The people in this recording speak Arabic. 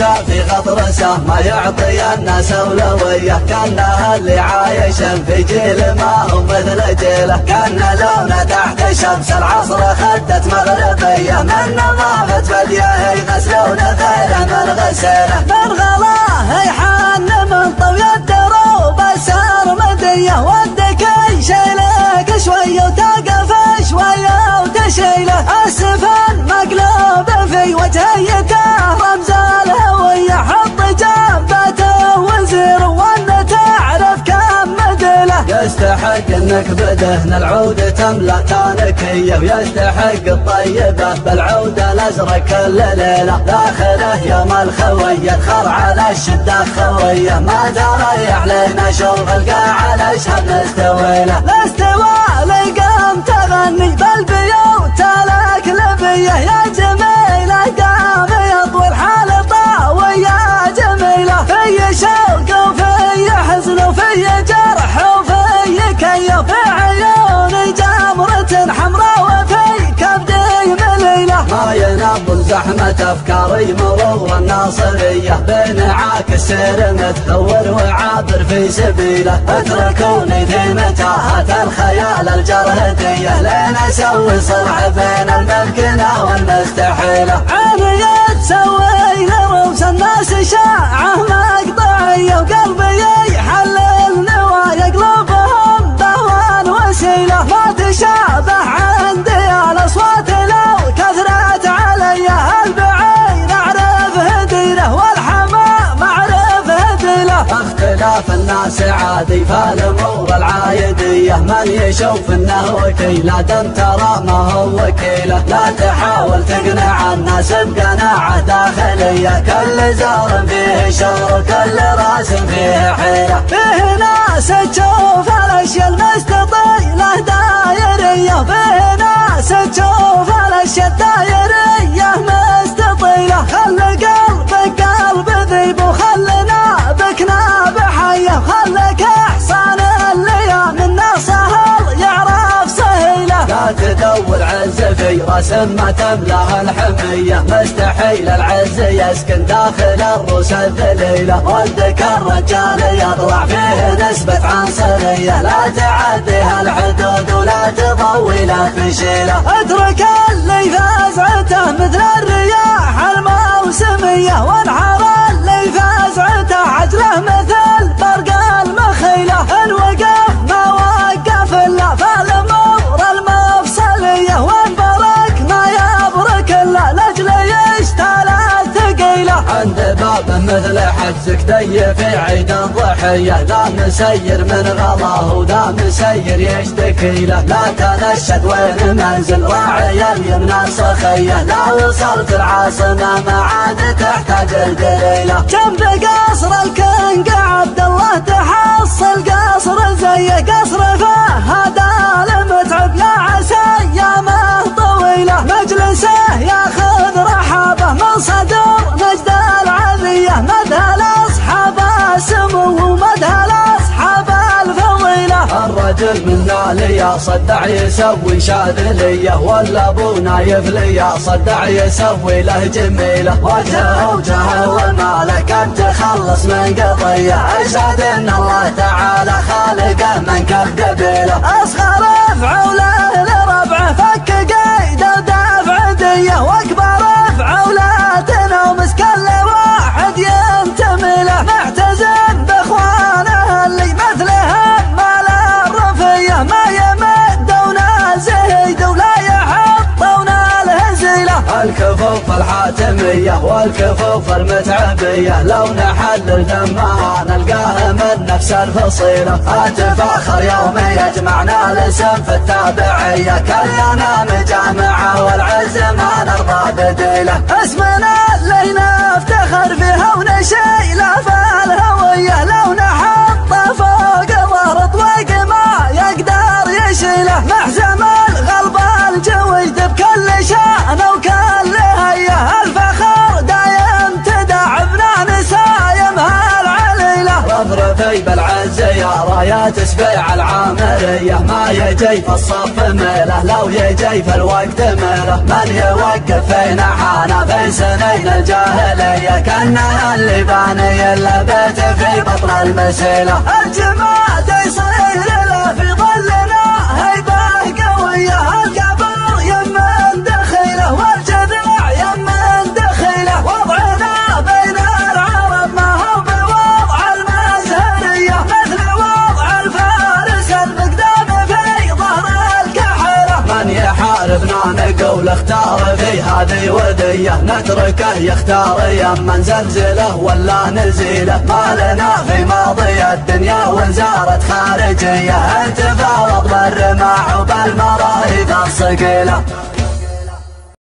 عايشة في غطرسة ما يعطي الناس أولوية، كانها اللي عايش في جيل ما هو مثل جيله، كان لونه تحت شمس العصر خدت مغربية، من نظافة بديه يغسلون خير من غسيله، من غلاه يحن من طوي الدروب السرمدية، ودك يشيلك شوي وتقف شوية وتشيله، السفن مقلوب في وجهيته رمز الهوية، حط جنبته وزير وان تعرف كم مدله، يستحق انك بدهن العود تملا تانكية، ويستحق الطيبة بالعود الازرق كل ليلة، داخله يوم الخوي يدخل على الشدة خوية، ما تريح لين اشوف القاعة الاشهب نستويله، الاستواء لقام تغني بالبيوت الاكلبية، يا جميلة قام يطول حال طاوية جميلة، في شوق وفي حزن وفي جرح وفي كيف، في عيوني جمرة حمراء وفي كبدي مليلة، ما ينبض زحمة افكاري مرور الناصرية، بين عاكس سير متهور وعابر في سبيله، اتركوني في متاهة الخيال الجرهدية، لين اسوي صلح بين الممكنة والمستحيلة، عيني تسوي لرؤوس الناس شاعة مقطعية، وقلبي يحلل نوايا قلوبهم بهوان وسيلة، ما تشابه عندي الاصوات لو كثرت علي، البعير اعرف هديله والحمام اعرف هديله، اختلاف الناس عادي فالامور العايدية، من يشوف انه وكيل لا دم ترى ما هو وكيله، لا تحاول تقنع الناس بقناعة داخلية، كل زار فيه شر كل راس فيه حيرة، فيه ناس تشوف الاشياء المستطيلة دايرية، فيه ناس تشوف الاشياء الدايرية مستطيلة، خل قلبك قلب ذيب وخلنا بكنا بحية، خلك احسان اللي من سهل يعرف سهيله، لا تدور عز في راس ما تملأ الحمية، مستحيل العز يسكن داخل الروس الذليلة، ولدك الرجال يطلع فيه نسبة عنصرية، لا تعديها الحدود ولا تضوي لا تشيله، اترك اللي فازعته مثل الرياح الموسمية، وانحر اللي فازعته عجله مثل برق المخيلة، ان وقف ما وقف الا فالامور المفصلية، وان برك ما يبرك الا لاجل يشتال الثقيلة، عند باب مثل حجزك دي في عيد الضحية، ذا مسير من غلاه وذا مسير يشتكي له، لا تنشد وين منزل راعي اليمنى صخية، لا وصلت العاصمة ما عاد تحتاج الدليلة، جنب قصر الكنق عبد الله تحصل قصر زي قصر فهد المتعب، يا عسى ايامه طويلة، مجلسه ياخذ رحابه من صدر نجد العذية، مدها لاصحاب السمو ومدها لاصحاب الفضيلة، الرجل منا ليا صدع يسوي شاذلية، ولا ابو نايف ليا صدع يسوي له جميلة، وجهه وجهه والمالك انت تخلص من قضية، اشهد ان الله تعالى خالقه من كف قبيله، اصغر افعوله لربعه فك قيد ودافع دية، واكبر افعولاتنا ومسكن لواحد ينتمي له، معتزم باخوانه اللي مثلهم مال الرفية، ما يمدون زهيد ولا يحطون الهزيلة، الكفوف الحاتمية والكفوف المتعبية، لو نحلل دمها نلقاها من نفس الفصيلة، اتفاخر يوم يجمعنا الاسم في التابعية، كلنا مجامعة والعز ما نرضى بديله، اسمنا اللي نفتخر فيها ونشيله في الهوية، لو نحطه فوق ظهر طويق ما يقدر يشيله، محزم الغلب الجويد بكل شأن وكل هية، الفخر دايم تدع ابنا نسايمها العليلة، رفرفي بالعز يا رايات سبيع العامل الجاهلية ما يجي في الصف ميله لو يجي في الوقت ميله من يوقف فينا حانا في سنين الجاهلية كأنها اللي باني اللبيت في بطن المسيلة الجماد يصير له في ظلنا هيبة قوية الكبر يمن دخيله والجذع يمن دخيله وضعنا بين العرب ما هو بوضع المزهرية مثل وضع الفارس المقدام في ظهر الكحلة من يحاربنا نقول اختار في هذه ودية نتركه يختار يمن زلزله ولا نزيله ما لنا في ماضي الدنيا وزارة خارجية تفاوض بالرماح وبالمراهب الصقيلة